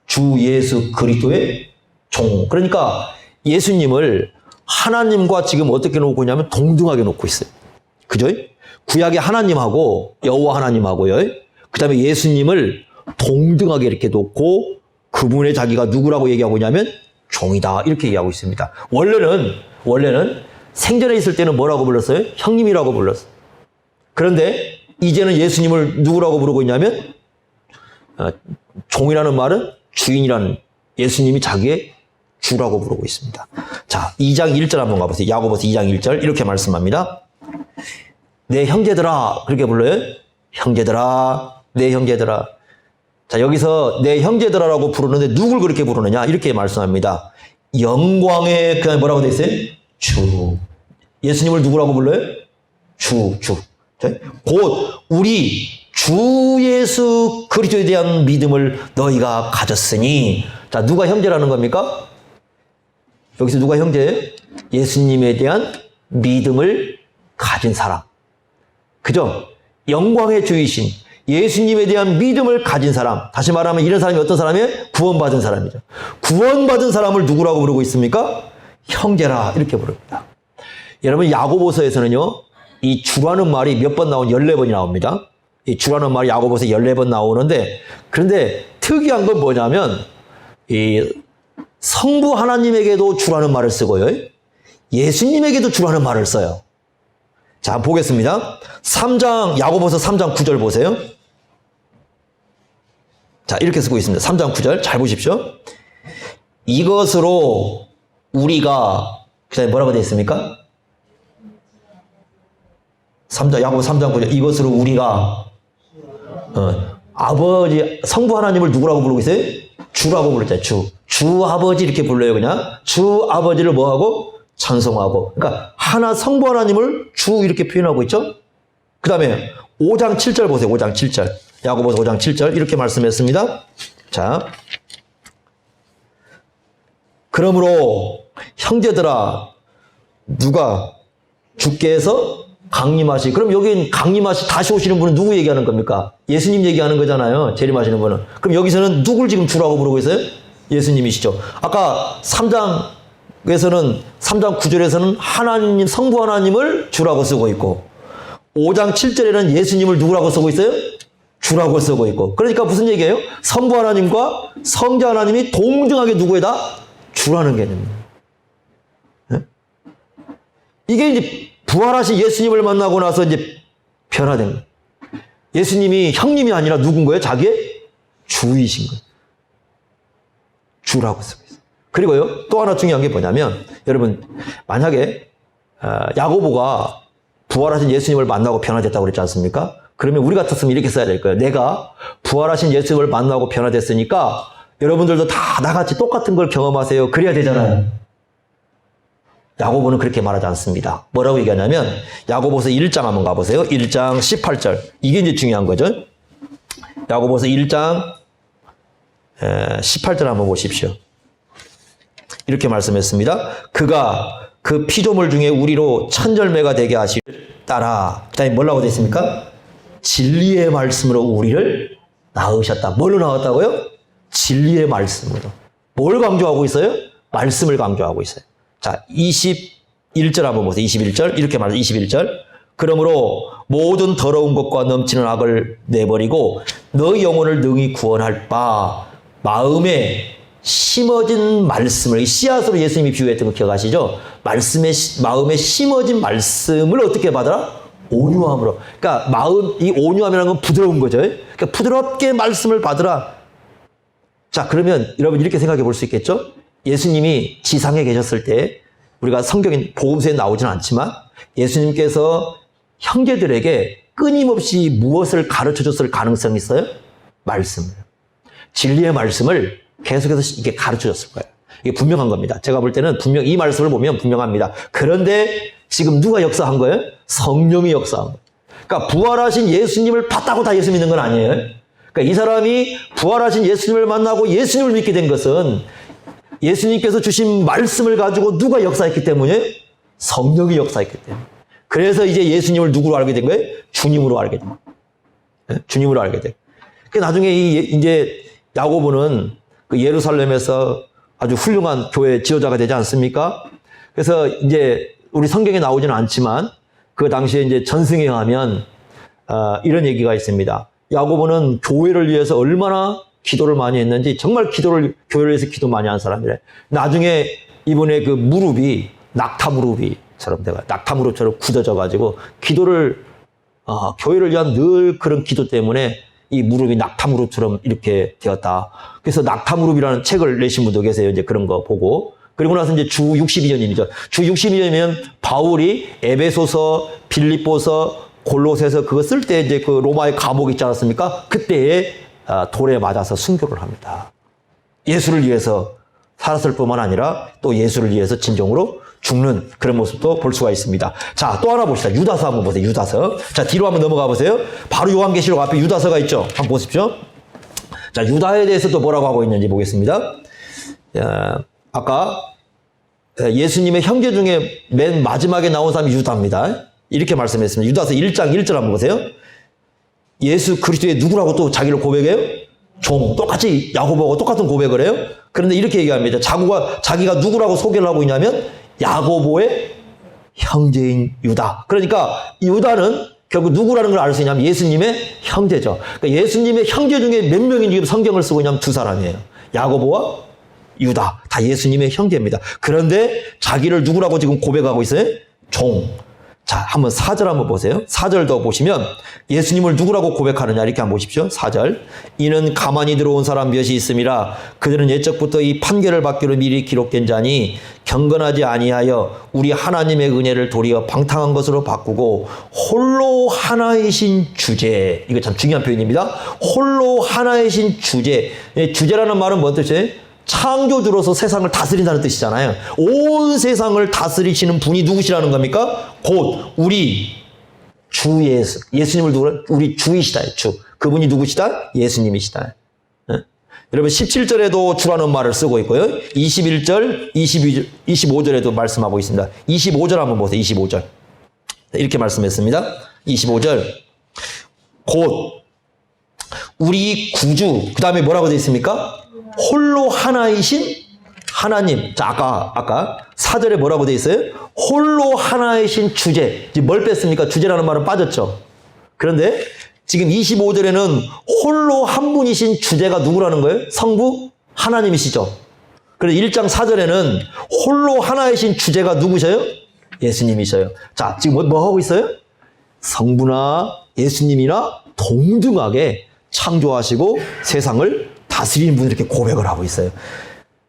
주 예수 그리스도의 종. 그러니까 예수님을 하나님과 지금 어떻게 놓고 있냐면 동등하게 놓고 있어요. 그죠? 구약의 하나님하고 여호와 하나님하고요. 그 다음에 예수님을 동등하게 이렇게 놓고 그분의 자기가 누구라고 얘기하고 있냐면 종이다 이렇게 얘기하고 있습니다. 원래는 생전에 있을 때는 뭐라고 불렀어요? 형님이라고 불렀어요. 그런데 이제는 예수님을 누구라고 부르고 있냐면 종이라는 말은 주인이라는 예수님이 자기의 주라고 부르고 있습니다. 자, 2장 1절 한번 가보세요. 야고보서 2장 1절 이렇게 말씀합니다. 내 형제들아 그렇게 불러요? 형제들아, 내 형제들아. 자, 여기서 내 형제들아라고 부르는데 누굴 그렇게 부르느냐? 이렇게 말씀합니다. 영광의 그냥 뭐라고 돼 있어요? 주. 예수님을 누구라고 불러요? 주. 곧 우리 주 예수 그리스도에 대한 믿음을 너희가 가졌으니. 자, 누가 형제라는 겁니까? 여기서 누가 형제예요? 예수님에 대한 믿음을 가진 사람. 그죠? 영광의 주이신 예수님에 대한 믿음을 가진 사람. 다시 말하면 이런 사람이 어떤 사람이에요? 구원받은 사람이죠. 구원받은 사람을 누구라고 부르고 있습니까? 형제라 이렇게 부릅니다. 여러분, 야고보서에서는요, 이 주라는 말이 몇 번 나온 14번이 나옵니다. 이 주라는 말이 야고보서 14번 나오는데, 그런데 특이한 건 뭐냐면 이 성부 하나님에게도 주라는 말을 쓰고요, 예수님에게도 주라는 말을 써요. 자, 보겠습니다. 야고보서 3장 9절 보세요. 자, 이렇게 쓰고 있습니다. 3장 9절 잘 보십시오. 이것으로 우리가, 그 다음에 뭐라고 되어 있습니까? 야고보서 3장 9절. 이것으로 우리가 아버지, 성부 하나님을 누구라고 부르고 있어요? 주라고 부르잖아요. 주 아버지 이렇게 불러요. 그냥 주 아버지를 뭐하고? 찬송하고. 그러니까 하나 성부 하나님을 주 이렇게 표현하고 있죠. 그 다음에 5장 7절 보세요. 5장 7절. 야고보서 5장 7절 이렇게 말씀했습니다. 자, 그러므로 형제들아, 누가 주께서 강림하시. 그럼 여긴 강림하시 다시 오시는 분은 누구 얘기하는 겁니까? 예수님 얘기하는 거잖아요. 재림하시는 분은. 그럼 여기서는 누굴 지금 주라고 부르고 있어요? 예수님이시죠. 아까 3장 9절에서는 하나님, 성부 하나님을 주라고 쓰고 있고, 5장 7절에는 예수님을 누구라고 쓰고 있어요? 주라고 쓰고 있고. 그러니까 무슨 얘기예요? 성부 하나님과 성자 하나님이 동등하게 누구에다? 주라는 개념입니다. 네? 이게 이제 부활하신 예수님을 만나고 나서 이제 변화된 거예요. 예수님이 형님이 아니라 누군 거예요? 자기의 주이신 거예요. 주라고 쓰고 있어요. 그리고요, 또 하나 중요한 게 뭐냐면, 여러분, 만약에 야고보가 부활하신 예수님을 만나고 변화됐다고 그랬지 않습니까? 그러면 우리 같았으면 이렇게 써야 될 거예요. 내가 부활하신 예수님을 만나고 변화됐으니까 여러분들도 다 나같이 똑같은 걸 경험하세요. 그래야 되잖아요. 야고보는 그렇게 말하지 않습니다. 뭐라고 얘기하냐면, 야고보서 1장 한번 가보세요. 1장 18절. 이게 이제 중요한 거죠. 야고보서 1장 18절 한번 보십시오. 이렇게 말씀했습니다. 그가 그 피조물 중에 우리로 천절매가 되게 하시를 따라. 그 다음에 뭐라고 되어 있습니까? 진리의 말씀으로 우리를 낳으셨다. 뭘로 낳았다고요? 진리의 말씀으로. 뭘 강조하고 있어요? 말씀을 강조하고 있어요. 자, 21절 한번 보세요. 21절. 이렇게 말해요. 21절. 그러므로 모든 더러운 것과 넘치는 악을 내버리고 너희 영혼을 능히 구원할 바 마음에 심어진 말씀을, 씨앗으로 예수님이 비유했던 거 기억하시죠? 마음에 심어진 말씀을 어떻게 받아라? 온유함으로. 그러니까 마음, 이 온유함이라는 건 부드러운 거죠. 그러니까 부드럽게 말씀을 받으라. 자, 그러면 여러분 이렇게 생각해 볼 수 있겠죠? 예수님이 지상에 계셨을 때 우리가 성경인 복음서에 나오지는 않지만 예수님께서 형제들에게 끊임없이 무엇을 가르쳐 줬을 가능성이 있어요? 말씀을. 진리의 말씀을 계속해서 이렇게 가르쳐 줬을 거예요. 이게 분명한 겁니다. 제가 볼 때는 분명 이 말씀을 보면 분명합니다. 그런데 지금 누가 역사한 거예요? 성령이 역사한 거예요. 그러니까 부활하신 예수님을 봤다고 다 예수 믿는 건 아니에요. 그러니까 이 사람이 부활하신 예수님을 만나고 예수님을 믿게 된 것은 예수님께서 주신 말씀을 가지고 누가 역사했기 때문에 성령이 역사했기 때문에. 그래서 이제 예수님을 누구로 알게 된 거예요? 주님으로 알게 된 거예요. 주님으로 알게 된 거예요. 나중에 이제 야고보는 그 예루살렘에서 아주 훌륭한 교회 지도자가 되지 않습니까? 그래서 이제 우리 성경에 나오지는 않지만 그 당시에 이제 전승에 의하면 이런 얘기가 있습니다. 야고보는 교회를 위해서 얼마나 기도를 많이 했는지 정말 교회를 위해서 기도 많이 한 사람이래. 나중에 이분의 그 무릎이 낙타 무릎이처럼 낙타 무릎처럼 굳어져 가지고 기도를 교회를 위한 늘 그런 기도 때문에 이 무릎이 낙타 무릎처럼 이렇게 되었다. 그래서 낙타 무릎이라는 책을 내신 분도 계세요. 이제 그런 거 보고. 그리고 나서 이제 주 62년이죠. 주 62년이면 바울이 에베소서, 빌립보서, 골로새서 그거 쓸 때 이제 그 로마의 감옥 있지 않았습니까? 그때에 돌에 맞아서 순교를 합니다. 예수를 위해서 살았을 뿐만 아니라 또 예수를 위해서 진정으로 죽는 그런 모습도 볼 수가 있습니다. 자, 또 하나 봅시다. 유다서 한번 보세요. 유다서. 자, 뒤로 한번 넘어가 보세요. 바로 요한계시록 앞에 유다서가 있죠. 한번 보십시오. 자, 유다에 대해서 또 뭐라고 하고 있는지 보겠습니다. 아까 예수님의 형제 중에 맨 마지막에 나온 사람이 유다입니다. 이렇게 말씀했습니다. 유다서 1장 1절 한번 보세요. 예수 그리스도의 누구라고 또 자기를 고백해요? 종. 똑같이 야고보하고 똑같은 고백을 해요. 그런데 이렇게 얘기합니다. 자기가 누구라고 소개를 하고 있냐면 야고보의 형제인 유다. 그러니까 유다는 결국 누구라는 걸 알 수 있냐면 예수님의 형제죠. 그러니까 예수님의 형제 중에 몇 명이 지금 성경을 쓰고 있냐면 두 사람이에요. 야고보와 유다. 다 예수님의 형제입니다. 그런데 자기를 누구라고 지금 고백하고 있어요? 종. 자, 한번 4절 한번 보세요. 4절 더 보시면 예수님을 누구라고 고백하느냐 이렇게 한번 보십시오. 4절. 이는 가만히 들어온 사람 몇이 있음이라 그들은 옛적부터 이 판결을 받기로 미리 기록된 자니 경건하지 아니하여 우리 하나님의 은혜를 도리어 방탕한 것으로 바꾸고 홀로 하나이신 주제. 이거 참 중요한 표현입니다. 홀로 하나이신 주제. 주제라는 말은 뭔 뜻이에요? 창조주로서 세상을 다스린다는 뜻이잖아요. 온 세상을 다스리시는 분이 누구시라는 겁니까? 곧 우리 주 예수. 예수님을 누구라? 우리 주이시다. 주. 그분이 누구시다? 예수님이시다. 여러분 17절에도 주라는 말을 쓰고 있고요. 21절, 25절에도 말씀하고 있습니다. 25절 한번 보세요. 25절. 이렇게 말씀했습니다. 25절. 곧 우리 구주. 그 다음에 뭐라고 되어 있습니까? 홀로 하나이신 하나님. 자, 아까 4절에 뭐라고 되어 있어요? 홀로 하나이신 주제. 이제 뭘 뺐습니까? 주제라는 말은 빠졌죠. 그런데 지금 25절에는 홀로 한 분이신 주제가 누구라는 거예요? 성부 하나님이시죠. 그래서 1장 4절에는 홀로 하나이신 주제가 누구셔요? 예수님이셔요. 자, 지금 뭐 하고 있어요? 성부나 예수님이나 동등하게 창조하시고 세상을 다스리는 분이 이렇게 고백을 하고 있어요.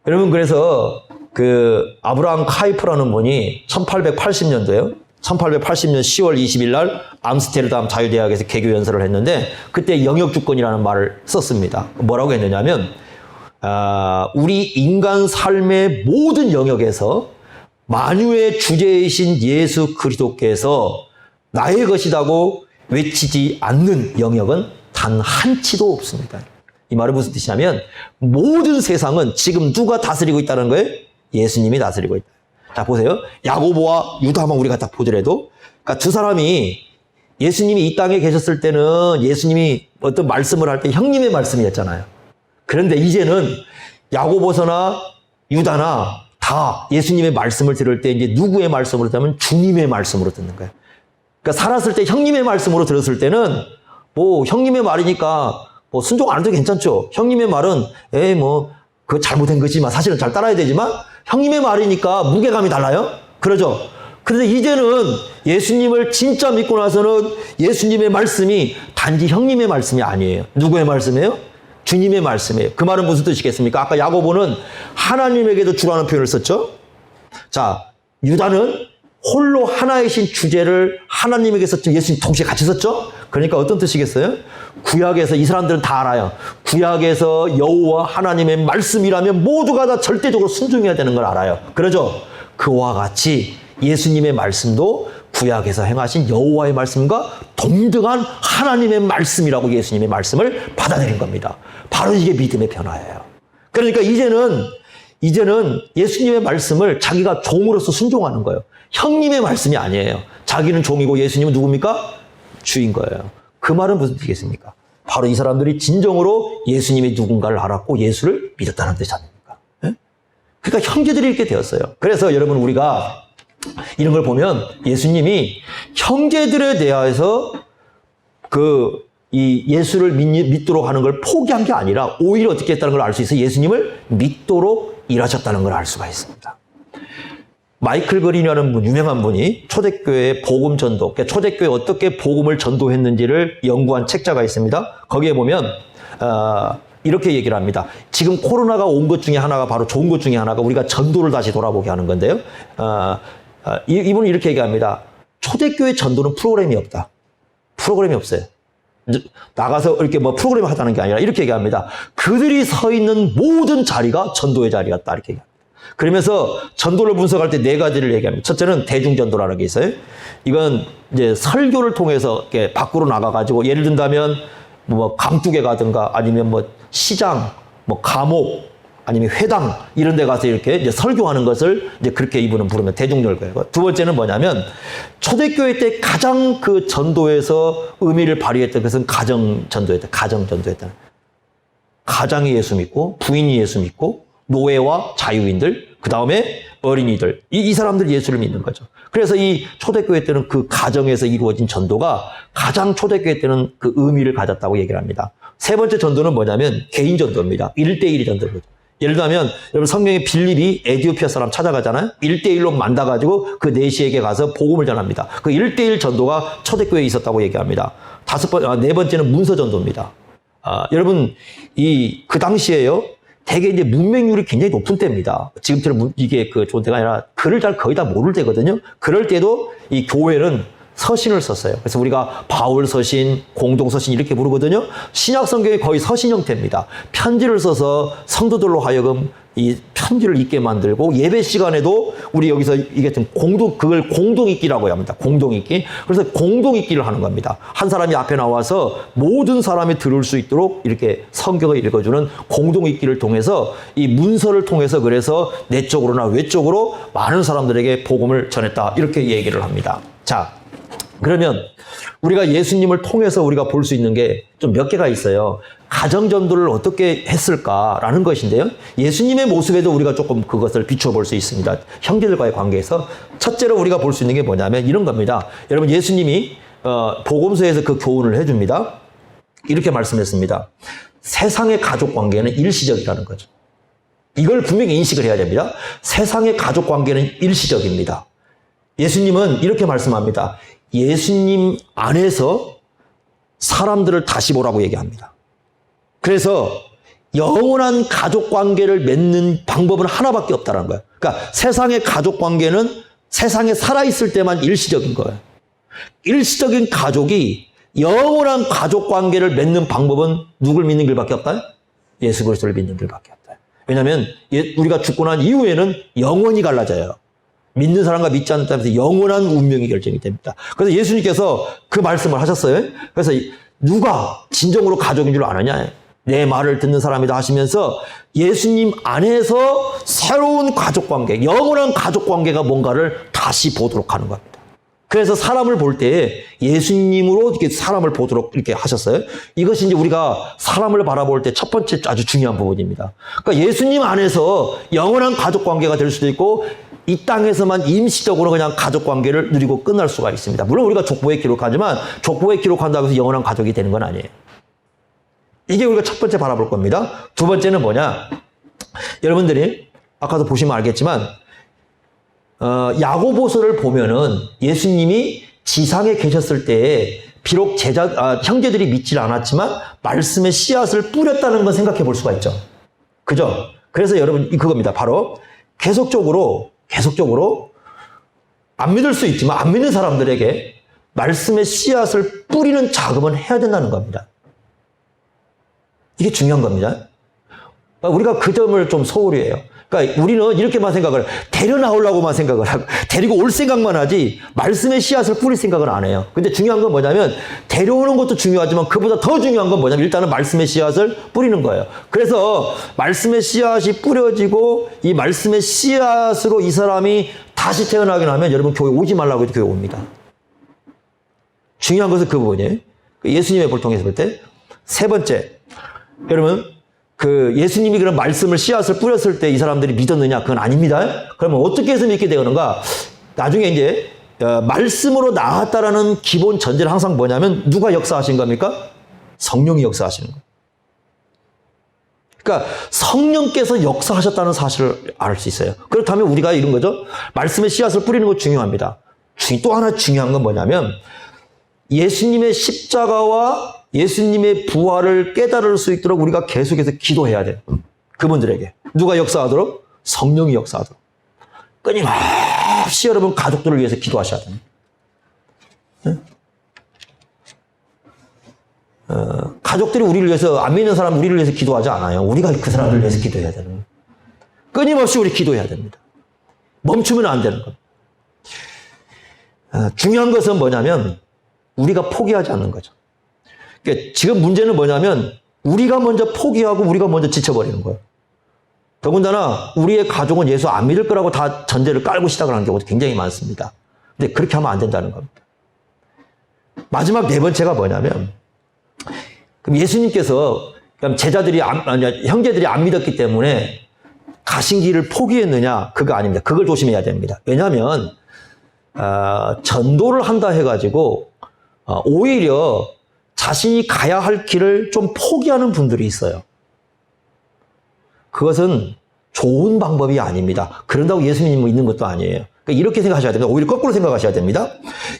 여러분, 그래서 그 아브라함 카이프라는 분이 1880년도에요. 1880년 10월 20일 날 암스테르담 자유대학에서 개교 연설을 했는데 그때 영역주권이라는 말을 썼습니다. 뭐라고 했느냐면 우리 인간 삶의 모든 영역에서 만유의 주제이신 예수 그리스도께서 나의 것이라고 외치지 않는 영역은 단 한치도 없습니다. 이 말은 무슨 뜻이냐면 모든 세상은 지금 누가 다스리고 있다는 거예요? 예수님이 다스리고 있다. 자, 보세요. 야고보와 유다만 우리가 딱 보더라도 그러니까 두 사람이 예수님이 이 땅에 계셨을 때는 예수님이 어떤 말씀을 할 때 형님의 말씀이었잖아요. 그런데 이제는 야고보서나 유다나 다 예수님의 말씀을 들을 때 이제 누구의 말씀으로 듣냐면 주님의 말씀으로 듣는 거예요. 그러니까 살았을 때 형님의 말씀으로 들었을 때는 뭐 형님의 말이니까 뭐 순종 안 해도 괜찮죠. 형님의 말은 그거 잘못된 거지만 사실은 잘 따라야 되지만 형님의 말이니까 무게감이 달라요. 그러죠. 그런데 이제는 예수님을 진짜 믿고 나서는 예수님의 말씀이 단지 형님의 말씀이 아니에요. 누구의 말씀이에요? 주님의 말씀이에요. 그 말은 무슨 뜻이겠습니까? 아까 야고보는 하나님에게도 주라는 표현을 썼죠. 자, 유다는 홀로 하나이신 주제를 하나님에게 썼죠. 예수님 동시에 같이 썼죠. 그러니까 어떤 뜻이겠어요? 구약에서 이 사람들은 다 알아요. 구약에서 여호와 하나님의 말씀이라면 모두가 다 절대적으로 순종해야 되는 걸 알아요. 그러죠? 그와 같이 예수님의 말씀도 구약에서 행하신 여호와의 말씀과 동등한 하나님의 말씀이라고 예수님의 말씀을 받아들인 겁니다. 바로 이게 믿음의 변화예요. 그러니까 이제는 예수님의 말씀을 자기가 종으로서 순종하는 거예요. 형님의 말씀이 아니에요. 자기는 종이고 예수님은 누굽니까? 주인 거예요. 그 말은 무슨 뜻이겠습니까? 바로 이 사람들이 진정으로 예수님이 누군가를 알았고 예수를 믿었다는 뜻이 아닙니까? 네? 그러니까 형제들이 이렇게 되었어요. 그래서 여러분 우리가 이런 걸 보면 예수님이 형제들에 대하여서 이 예수를 믿도록 하는 걸 포기한 게 아니라 오히려 어떻게 했다는 걸 알 수 있어요. 예수님을 믿도록 일하셨다는 걸 알 수가 있습니다. 마이클 그린이라는 유명한 분이 초대교회 복음 전도, 그러니까 초대교회 어떻게 복음을 전도했는지를 연구한 책자가 있습니다. 거기에 보면 이렇게 얘기를 합니다. 지금 코로나가 온 것 중에 하나가 바로 좋은 것 중에 하나가 우리가 전도를 다시 돌아보게 하는 건데요. 이분은 이렇게 얘기합니다. 초대교회 전도는 프로그램이 없다. 프로그램이 없어요. 나가서 이렇게 뭐 프로그램을 하자는 게 아니라 이렇게 얘기합니다. 그들이 서 있는 모든 자리가 전도의 자리 같다. 이렇게 얘기합니다. 그러면서 전도를 분석할 때 네 가지를 얘기합니다. 첫째는 대중전도라는 게 있어요. 이건 이제 설교를 통해서 이렇게 밖으로 나가가지고 예를 든다면 뭐 강둑에 가든가 아니면 뭐 시장, 뭐 감옥, 아니면 회당 이런 데 가서 이렇게 이제 설교하는 것을 이제 그렇게 이분은 부르면 대중전도예요. 두 번째는 뭐냐면 초대교회 때 가장 그 전도에서 의미를 발휘했던 것은 가정전도였다. 가정전도였다. 가장이 예수 믿고 부인이 예수 믿고 노예와 자유인들, 그 다음에 어린이들, 이 사람들이 예수를 믿는 거죠. 그래서 이 초대교회 때는 그 가정에서 이루어진 전도가 가장 초대교회 때는 그 의미를 가졌다고 얘기를 합니다. 세 번째 전도는 뭐냐면 개인 전도입니다. 1대1 전도입니다. 예를 들면 여러분 성경에 빌립이 에티오피아 사람 찾아가잖아요. 1대1로 만나가지고 그 내시에게 가서 복음을 전합니다. 그 1대1 전도가 초대교회에 있었다고 얘기합니다. 네 번째는 문서 전도입니다. 여러분 그 당시에요. 되게 이제 문맹률이 굉장히 높은 때입니다. 지금처럼 이게 좋은 때가 아니라 글을 잘 거의 다 모를 때거든요. 그럴 때도 이 교회는 서신을 썼어요. 그래서 우리가 바울 서신, 공동 서신 이렇게 부르거든요. 신약 성경이 거의 서신 형태입니다. 편지를 써서 성도들로 하여금 이 편지를 읽게 만들고 예배 시간에도 우리 여기서 이게 그걸 공동읽기라고 합니다. 공동읽기. 그래서 공동읽기를 하는 겁니다. 한 사람이 앞에 나와서 모든 사람이 들을 수 있도록 이렇게 성경을 읽어주는 공동읽기를 통해서 이 문서를 통해서 그래서 내적으로나 외적으로 많은 사람들에게 복음을 전했다. 이렇게 얘기를 합니다. 자, 그러면 우리가 예수님을 통해서 우리가 볼 수 있는 게 좀 몇 개가 있어요. 가정전도를 어떻게 했을까라는 것인데요. 예수님의 모습에도 우리가 조금 그것을 비춰볼 수 있습니다. 형제들과의 관계에서. 첫째로 우리가 볼 수 있는 게 뭐냐면 이런 겁니다. 여러분 예수님이 복음서에서 그 교훈을 해줍니다. 이렇게 말씀했습니다. 세상의 가족관계는 일시적이라는 거죠. 이걸 분명히 인식을 해야 됩니다. 세상의 가족관계는 일시적입니다. 예수님은 이렇게 말씀합니다. 예수님 안에서 사람들을 다시 보라고 얘기합니다. 그래서 영원한 가족관계를 맺는 방법은 하나밖에 없다는 거예요. 그러니까 세상의 가족관계는 세상에 살아있을 때만 일시적인 거예요. 일시적인 가족이 영원한 가족관계를 맺는 방법은 누굴 믿는 길밖에 없다? 예수 그리스도를 믿는 길밖에 없다. 왜냐하면 우리가 죽고 난 이후에는 영원히 갈라져요. 믿는 사람과 믿지 않는 사람에서 영원한 운명이 결정이 됩니다. 그래서 예수님께서 그 말씀을 하셨어요. 그래서 누가 진정으로 가족인 줄 아느냐? 내 말을 듣는 사람이다 하시면서 예수님 안에서 새로운 가족관계, 영원한 가족관계가 뭔가를 다시 보도록 하는 겁니다. 그래서 사람을 볼 때 예수님으로 이렇게 사람을 보도록 이렇게 하셨어요. 이것이 이제 우리가 사람을 바라볼 때 첫 번째 아주 중요한 부분입니다. 그러니까 예수님 안에서 영원한 가족관계가 될 수도 있고 이 땅에서만 임시적으로 그냥 가족관계를 누리고 끝날 수가 있습니다. 물론 우리가 족보에 기록하지만 족보에 기록한다고 해서 영원한 가족이 되는 건 아니에요. 이게 우리가 첫 번째 바라볼 겁니다. 두 번째는 뭐냐? 여러분들이 아까도 보시면 알겠지만 야고보서를 보면은 예수님이 지상에 계셨을 때에 비록 형제들이 믿질 않았지만 말씀의 씨앗을 뿌렸다는 건 생각해 볼 수가 있죠. 그죠? 그래서 여러분 그겁니다. 바로 계속적으로 안 믿을 수 있지만 안 믿는 사람들에게 말씀의 씨앗을 뿌리는 작업은 해야 된다는 겁니다. 이게 중요한 겁니다. 우리가 그 점을 좀 소홀히 해요. 그러니까 우리는 이렇게만 생각을 해요. 데려 나오려고만 생각을 하고 데리고 올 생각만 하지 말씀의 씨앗을 뿌릴 생각을 안 해요. 근데 중요한 건 뭐냐면 데려오는 것도 중요하지만 그보다 더 중요한 건 뭐냐면 일단은 말씀의 씨앗을 뿌리는 거예요. 그래서 말씀의 씨앗이 뿌려지고 이 말씀의 씨앗으로 이 사람이 다시 태어나게 하면 여러분 교회 오지 말라고 해도 교회 옵니다. 중요한 것은 그 부분이에요. 예수님의 볼통에서 볼 때. 세 번째, 여러분 예수님이 그런 말씀을 씨앗을 뿌렸을 때 이 사람들이 믿었느냐? 그건 아닙니다. 그러면 어떻게 해서 믿게 되는가? 나중에 이제 말씀으로 나았다라는 기본 전제는 항상 뭐냐면 누가 역사하신 겁니까? 성령이 역사하시는 거예요. 그러니까 성령께서 역사하셨다는 사실을 알 수 있어요. 그렇다면 우리가 이런 거죠. 말씀의 씨앗을 뿌리는 거 중요합니다. 또 하나 중요한 건 뭐냐면 예수님의 십자가와 예수님의 부활을 깨달을 수 있도록 우리가 계속해서 기도해야 돼요. 그분들에게. 누가 역사하도록? 성령이 역사하도록. 끊임없이 여러분 가족들을 위해서 기도하셔야 됩니다. 가족들이 우리를 위해서, 안 믿는 사람 우리를 위해서 기도하지 않아요. 우리가 그 사람들을 위해서 기도해야 되는 거예요. 끊임없이 우리 기도해야 됩니다. 멈추면 안 되는 겁니다. 중요한 것은 뭐냐면 우리가 포기하지 않는 거죠. 그러니까 지금 문제는 뭐냐면 우리가 먼저 포기하고 우리가 먼저 지쳐버리는 거예요. 더군다나 우리의 가족은 예수 안 믿을 거라고 다 전제를 깔고 시작을 하는 경우도 굉장히 많습니다. 근데 그렇게 하면 안 된다는 겁니다. 마지막 네 번째가 뭐냐면 그럼 예수님께서 제자들이 형제들이 안 믿었기 때문에 가신 길을 포기했느냐? 그거 아닙니다. 그걸 조심해야 됩니다. 왜냐하면 전도를 한다 해가지고 오히려 자신이 가야 할 길을 좀 포기하는 분들이 있어요. 그것은 좋은 방법이 아닙니다. 그런다고 예수님이 있는 것도 아니에요. 그러니까 이렇게 생각하셔야 됩니다. 오히려 거꾸로 생각하셔야 됩니다.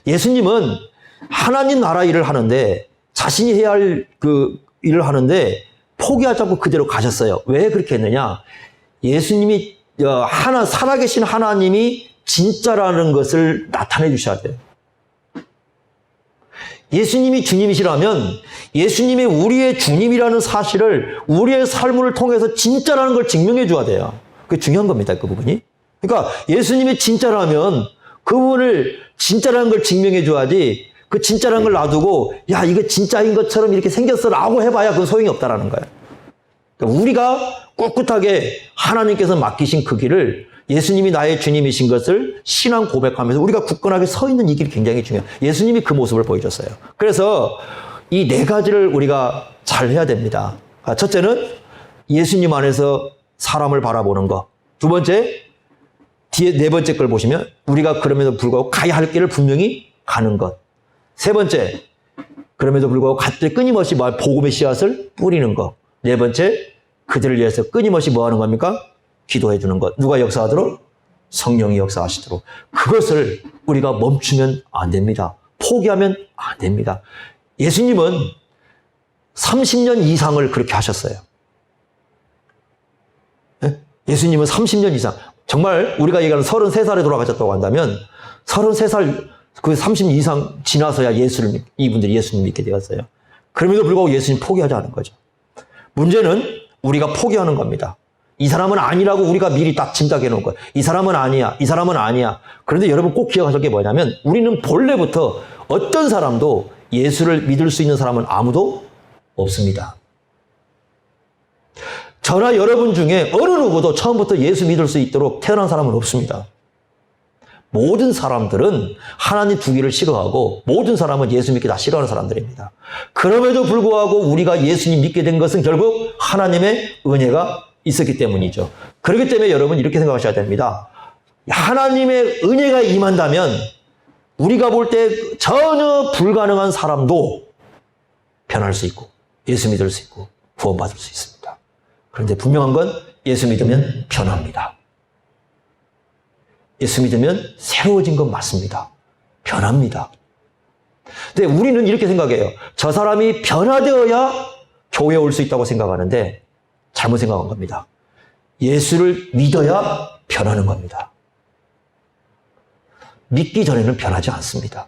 예수님은 하나님 나라 일을 하는데 자신이 해야 할 그 일을 하는데 포기하지 않고 그대로 가셨어요. 왜 그렇게 했느냐? 예수님이 살아계신 하나님이 진짜라는 것을 나타내 주셔야 돼요. 예수님이 주님이시라면 예수님이 우리의 주님이라는 사실을 우리의 삶을 통해서 진짜라는 걸 증명해 줘야 돼요. 그게 중요한 겁니다. 그 부분이. 그러니까 예수님이 진짜라면 그 부분을 진짜라는 걸 증명해 줘야지 그 진짜라는 걸 놔두고 야 이거 진짜인 것처럼 이렇게 생겼어 라고 해봐야 그건 소용이 없다라는 거예요. 그러니까 우리가 꿋꿋하게 하나님께서 맡기신 그 길을 예수님이 나의 주님이신 것을 신앙 고백하면서 우리가 굳건하게 서 있는 이 길이 굉장히 중요해요. 예수님이 그 모습을 보여줬어요. 그래서 이 네 가지를 우리가 잘 해야 됩니다. 첫째는 예수님 안에서 사람을 바라보는 것. 두 번째, 뒤에 네 번째 걸 보시면 우리가 그럼에도 불구하고 가야 할 길을 분명히 가는 것. 세 번째, 그럼에도 불구하고 갈 때 끊임없이 복음의 씨앗을 뿌리는 것. 네 번째, 그들을 위해서 끊임없이 뭐 하는 겁니까? 기도해 주는 것. 누가 역사하도록? 성령이 역사하시도록. 그것을 우리가 멈추면 안 됩니다. 포기하면 안 됩니다. 예수님은 30년 이상을 그렇게 하셨어요. 네? 예수님은 30년 이상. 정말 우리가 얘기하는 33살에 돌아가셨다고 한다면 33살 그 30년 이상 지나서야 이분들이 예수님 믿게 되었어요. 그럼에도 불구하고 예수님 포기하지 않은 거죠. 문제는 우리가 포기하는 겁니다. 이 사람은 아니라고 우리가 미리 딱 짐작해 놓은 거예요. 이 사람은 아니야. 이 사람은 아니야. 그런데 여러분 꼭 기억하실 게 뭐냐면 우리는 본래부터 어떤 사람도 예수를 믿을 수 있는 사람은 아무도 없습니다. 저나 여러분 중에 어느 누구도 처음부터 예수 믿을 수 있도록 태어난 사람은 없습니다. 모든 사람들은 하나님 두 길을 싫어하고 모든 사람은 예수 믿기 다 싫어하는 사람들입니다. 그럼에도 불구하고 우리가 예수님 믿게 된 것은 결국 하나님의 은혜가 있었기 때문이죠. 그렇기 때문에 여러분 이렇게 생각하셔야 됩니다. 하나님의 은혜가 임한다면 우리가 볼 때 전혀 불가능한 사람도 변할 수 있고 예수 믿을 수 있고 구원받을 수 있습니다. 그런데 분명한 건 예수 믿으면 변합니다. 예수 믿으면 새로워진 건 맞습니다. 변합니다. 근데 우리는 이렇게 생각해요. 저 사람이 변화되어야 교회에 올 수 있다고 생각하는데 잘못 생각한 겁니다. 예수를 믿어야 변하는 겁니다. 믿기 전에는 변하지 않습니다.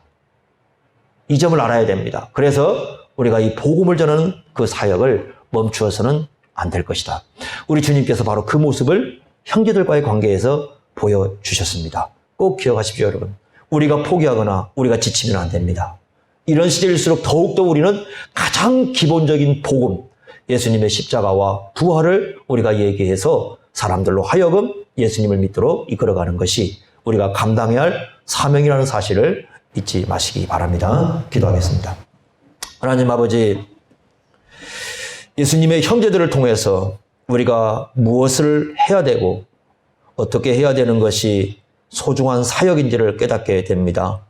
이 점을 알아야 됩니다. 그래서 우리가 이 복음을 전하는 그 사역을 멈추어서는 안 될 것이다. 우리 주님께서 바로 그 모습을 형제들과의 관계에서 보여주셨습니다. 꼭 기억하십시오, 여러분. 우리가 포기하거나 우리가 지치면 안 됩니다. 이런 시대일수록 더욱더 우리는 가장 기본적인 복음, 예수님의 십자가와 부활을 우리가 얘기해서 사람들로 하여금 예수님을 믿도록 이끌어가는 것이 우리가 감당해야 할 사명이라는 사실을 잊지 마시기 바랍니다. 기도하겠습니다. 하나님 아버지, 예수님의 형제들을 통해서 우리가 무엇을 해야 되고 어떻게 해야 되는 것이 소중한 사역인지를 깨닫게 됩니다.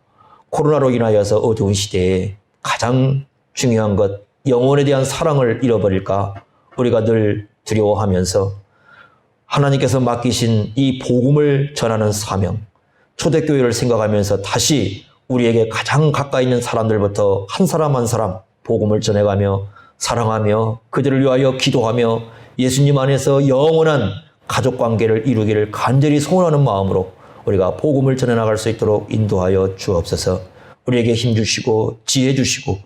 코로나로 인하여서 어두운 시대에 가장 중요한 것, 영혼에 대한 사랑을 잃어버릴까 우리가 늘 두려워하면서 하나님께서 맡기신 이 복음을 전하는 사명, 초대교회를 생각하면서 다시 우리에게 가장 가까이 있는 사람들부터 한 사람 한 사람 복음을 전해가며 사랑하며 그들을 위하여 기도하며 예수님 안에서 영원한 가족관계를 이루기를 간절히 소원하는 마음으로 우리가 복음을 전해나갈 수 있도록 인도하여 주옵소서. 우리에게 힘주시고 지혜 주시고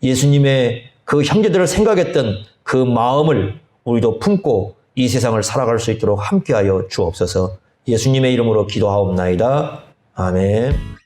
예수님의 그 형제들을 생각했던 그 마음을 우리도 품고 이 세상을 살아갈 수 있도록 함께하여 주옵소서. 예수님의 이름으로 기도하옵나이다. 아멘.